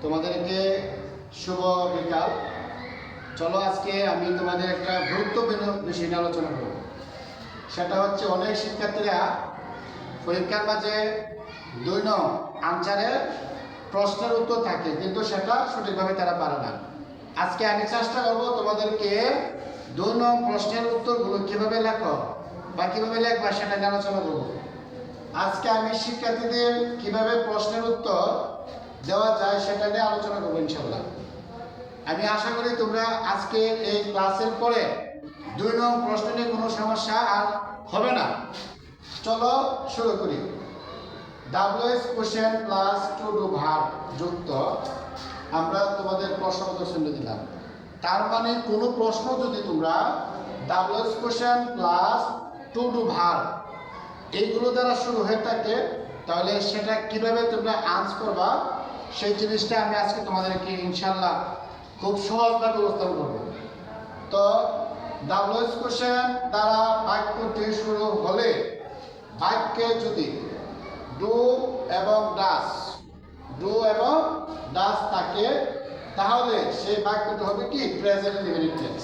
তোমাদেরকে শুভ বিকাল। চলো আজকে আমি তোমাদের একটা গুরুত্বপূর্ণ বিষয় নিয়ে আলোচনা করব। সেটা হচ্ছে অনেক শিক্ষার্থীরা পরীক্ষার মাঝে 2 নং আনসারের প্রশ্নের উত্তর থাকে, কিন্তু সেটা সঠিকভাবে তারা পারে না। আজকে আমি চেষ্টা করবো তোমাদেরকে 2 নং প্রশ্নের উত্তরগুলো কিভাবে লেখো বা কিভাবে লেখবা সেটা নিয়ে আলোচনা করবো। আজকে আমি শিক্ষার্থীদের কিভাবে প্রশ্নের উত্তর দেওয়া যায় সেটা নিয়ে আলোচনা করবো ইনশাল্লাহ। আমি আশা করি তোমরা আজকের এই ক্লাসের পরে 2 নং প্রশ্ন নিয়ে কোনো সমস্যা আর হবে না। চলো শুরু করি। WH question plus to do verb যুক্ত আমরা তোমাদের প্রশ্ন উত্তর শুনে দিলাম। তার মানে কোনো প্রশ্ন যদি তোমরা WH question plus to do verb এইগুলো দ্বারা শুরু হয়ে থাকে, তাহলে সেটা কিভাবে তোমরা আনসার করবা সেই জিনিসটা আমি আজকে তোমাদেরকে ইনশাল্লাহ খুব সহজভাবে উপস্থাপন করব। তো WH কোশ্চেন দ্বারা বাক্যটি শুরু হলে বাক্যে যদি ডু এবং ডাস থাকে, তাহলে সেই বাক্যটি হবে কি প্রেজেন্ট ইনডিফিনিট টেন্স।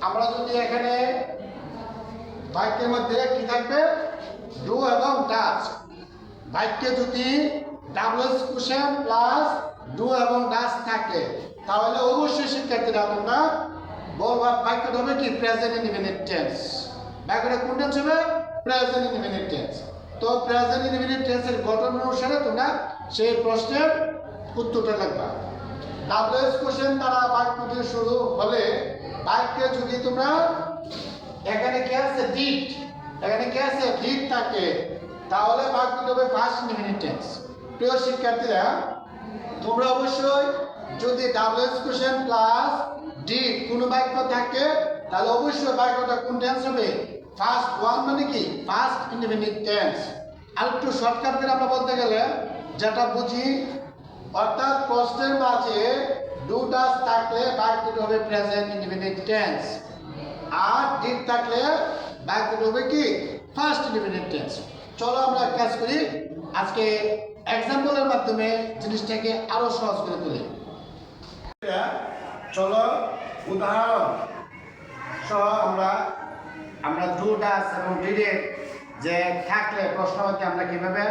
আমরা যদি এখানে বাক্যের মধ্যে কি থাকবে ডু এবং ডাস, বাক্যে যদি WH কোশ্চেন প্লাস ডু এবং ডাস থাকে, তাহলে অবশ্যই শিক্ষার্থীরা তোমরা বলবা বাক্যটা হবে কি প্রেজেন্ট ইনডিফিনিট টেন্স। বাক্যটা কোন টেন্স হবে? Present indefinite tense. তো প্রেজেন্ট ইনডিফিনিট টেন্সের গঠন অনুসারে তোমরা সেই প্রশ্নের উত্তরটা লিখবা। WH কোশ্চেন দ্বারা বাক্যটি শুরু হলে বাক্যে যদি তোমরা এখানে কি আছে ডিড থাকে, তাহলে বাক্যটি হবে ফার্স্ট ইনডিফিনিট টেন্স। প্রিয় শিক্ষার্থীরা, তোমরা অবশ্যই যদি WH কোশ্চেন প্লাস ডিড কোনো বাক্য থাকে, তাহলে অবশ্যই বাক্যটা কোন টেন্স হবে? ফার্স্ট ওয়ান, মানে কি ফার্স্ট ইনডিফিনিট টেন্স। আর একটু শর্টকাট করে আমরা বলতে গেলে যেটা বুঝি, অর্থাৎ প্রশ্নের মাঝে ডু ডাস থাকলে বাক্যটি হবে প্রেজেন্ট ইনডিফিনিট টেন্স, আর ডিড থাকলে বাক্যটি হবে কি ফার্স্ট ইনডিফিনিট টেন্স। চলো আমরা কাজ করি, আজকে এক্সাম্পলের মাধ্যমে জিনিসটাকে আরো সহজ করে তুলি। চলো উদাহরণ সহ আমরা ডু ডাস এবং ডিডের যে থাকলে প্রশ্ন হতে আমরা কিভাবে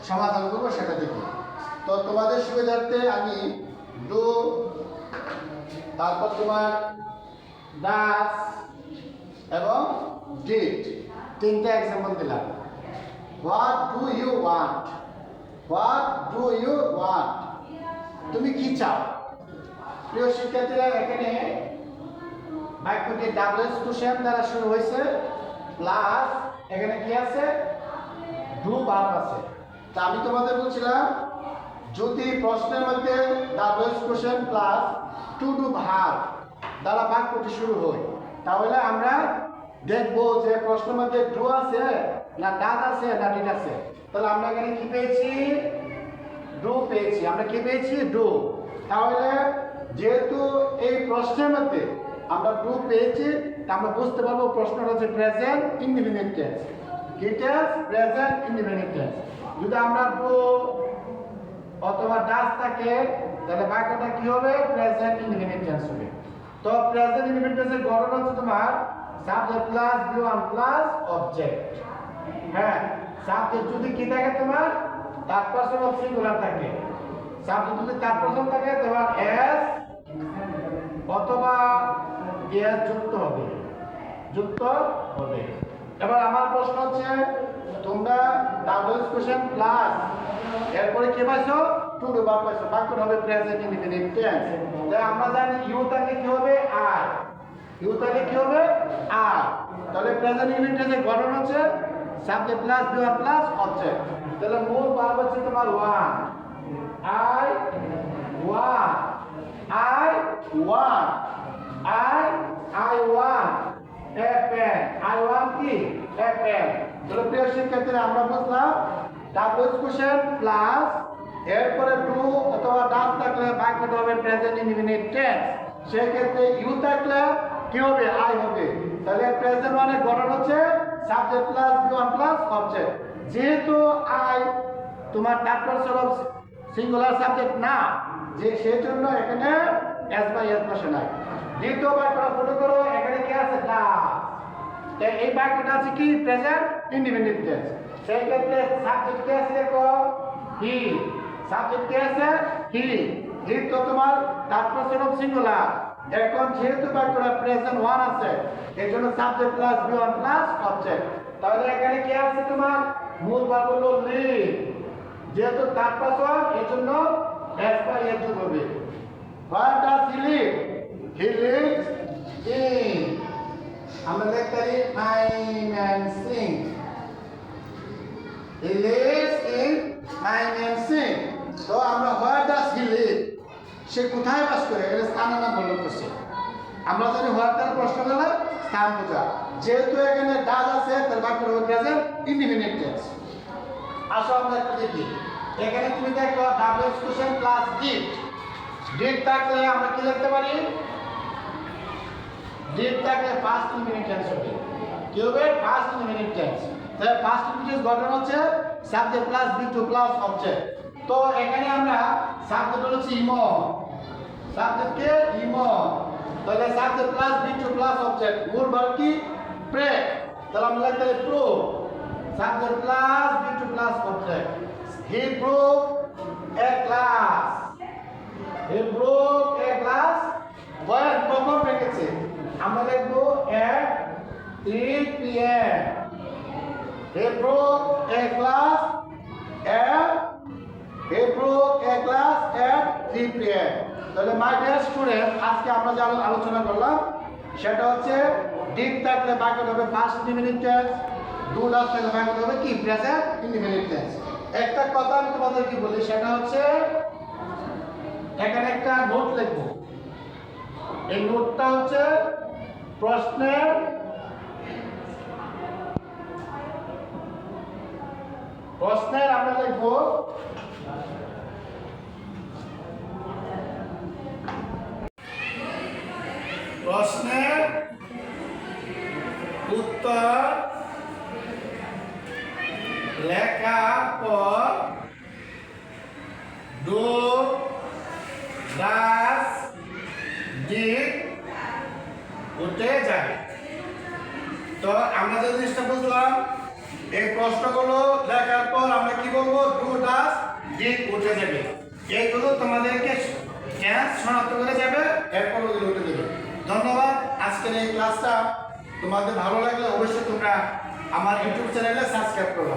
সমাধান করবো সেটা দেখি। তো তোমাদের সুবিধার্থে আমি ডু, তারপর তোমার ডাস এবং ডিড 3টা এক্সাম্পল দিলাম। হোয়াট ডু ইউ ওয়ান্ট, তুমি কি চাও? প্রিয় শিক্ষার্থীরা, এখানে বাক্যটি WH কোশ্চেন দ্বারা শুরু হয়েছে, প্লাস এখানে কি আছে ডু ভার্ব আছে। তা আমি তোমাদের বলছিলাম যদি প্রশ্নের মধ্যে WH question plus to do verb দ্বারা বাক্যটি শুরু হয়, তাহলে আমরা দেখবো যে প্রশ্নের মধ্যে ডু আছে না ডাস আছে না ডিড আছে। তাহলে আমরা এখানে কি পেয়েছি? ডু পেয়েছি। আমরা কি পেয়েছি? ডু। তাহলে যেহেতু এই প্রশ্নের মধ্যে আমরা ডু পেয়েছি, তা আমরা বুঝতে পারবো প্রশ্নটা হচ্ছে প্রেজেন্ট ইনডিফিনিট টেন্স। কি টেন্স? Present indefinite tense. যদি আমরা ডু অথবা ডাস থাকে, তাহলে বাক্যটা কি হবে? প্রেজেন্ট ইনডিফিনিট টেন্স হবে। তো প্রেজেন্ট ইনডিফিনিট টেন্সের গঠন হচ্ছে তোমার subject plus V1 plus object. হ্যাঁ, সাবজেক্ট যদি কি থাকে তোমার থার্ড পারসন অফ সিঙ্গুলার থাকে, সাবজেক্ট যদি থার্ড পারসন থাকে তোমার এস অথবা এস যুক্ত হবে। এবার আমার প্রশ্ন হচ্ছে, তোমরা WH কোশ্চেন প্লাস এরপরে কি পাইছো? টু ডু ভার্ব পাইছো, বাক্যটা হবে প্রেজেন্ট ইনডিফিনিট টেন্স। তাই আমরা জানি ইউ থাকলে কি হবে? আর। তাহলে প্রেজেন্ট ইনডিফিনিট টেন্সের গঠন হচ্ছে subject plus V1 plus object. তাহলে মূল ভার্ব হচ্ছে তোমার one. I want a pen. I want কি? A pen. তাহলে প্রিয় শিক্ষার্থীরা, আমরা বুঝলাম WH কোশ্চেন প্লাস এরপরে ডু অথবা ডাস থাকলে বাক্যটা হবে প্রেজেন্ট ইনডিফিনিট টেন্স। সেই ক্ষেত্রে ইউ থাকলে কি হবে? আই হবে। তাহলে প্রেজেন্ট ওয়ানের গঠন হচ্ছে subject plus V1 plus object. যেহেতু আই তোমার third person of singular subject না, যে সেই জন্য এখানে এস বাই এস বসে নাই। দ্বিতীয় বাক্যটা ফলো করো, এখানে কি আছে ক্লাস। এই বাক্যটা আছে কি প্রেজেন্ট ইন্ডিপেন্ডেন্ট টেন্স। সেই ক্ষেত্রে সাবজেক্ট কি আছে দেখো হি, সাবজেক্ট কি আছে হি। হি তো তোমার থার্ড পারসন অফ সিঙ্গুলার। এখন যেহেতু বাক্যটা প্রেজেন্ট ওয়ান আছে, এই জন্য subject plus V one plus object. তাহলে এখানে কি আছে তোমার মূল ভার্ব হলো লিভ, যেহেতু থার্ড পারসন এই জন্য এস বাই এস যোগ হবে। Where does he live? He lives in, আমরা লিখতে পারি Mymensingh। He lives in Mymensingh। তো আমরা where does he live, সে কোথায় বাস করে, এটা স্থানের নাম বলতে করছে। আমরা জানি where দ্বারা প্রশ্ন করলে স্থান বোঝা, যেহেতু এখানে ডাজ আছে তার বাক্য হবে প্রেজেন্ট ইন্ডিপেন্ডেন্ট টেন্স। আসো আমরা একটু দেখি, এখানে তুমি দেখো double question plus did. Did থাকলে আমরা কি লিখতে পারি, ডিড থাকলে ফার্স্ট ইনডিফিনিট টেন্স হবে। কি হবে ফার্স্ট ইনডিফিনিট টেন্স। তাহলে ফার্স্ট ইনডিফিনিট গঠন হচ্ছে subject plus V two plus object. তো এখানে আমরা সাবজেক্ট হচ্ছে ইমো, সাবজেক্টকে ইমো, তাহলে subject plus V two plus object. মূল ভার্ব কি প্রে, তাহলে আমরা লিখতে পারি প্রো, subject plus V two plus object. He broke a class, he broke a class when, কখন ভেঙেছে, আমরা লিখবো at 3 p.m. He broke a glass at 3 p.m. তাহলে মাই ডিয়ার স্টুডেন্ট, আজকে আমরা যা আলোচনা করলাম সেটা হচ্ছে ডিড থাকলে বাক্য হবে first indefinite tense, do does থাকলে বাক্য হবে কি প্রেজেন্ট ইনডিফিনিট টেন্স। একটা কথা আমি তোমাদেরকে বলি, সেটা হচ্ছে এখানে একটা নোট লিখবো। এই নোটটা হচ্ছে প্রশ্নের আমরা লিখব প্রশ্নের উত্তর লেখার পর ডু ডাজ ডিড উঠে যাবে। তো আমরা যে জিনিসটা বুঝলাম, এই প্রশ্নগুলো লেখার পর আমরা কি বলবো, ডু ডাজ ডিড উঠে যাবে। এইগুলো তোমাদেরকে টেন্স শনাক্ত করে যাবে, এরপর ওগুলো উঠে যাবে। ধন্যবাদ। আজকের এই ক্লাসটা তোমাদের ভালো লাগলে অবশ্যই তোমরা আমার ইউটিউব চ্যানেলে সাবস্ক্রাইব করো।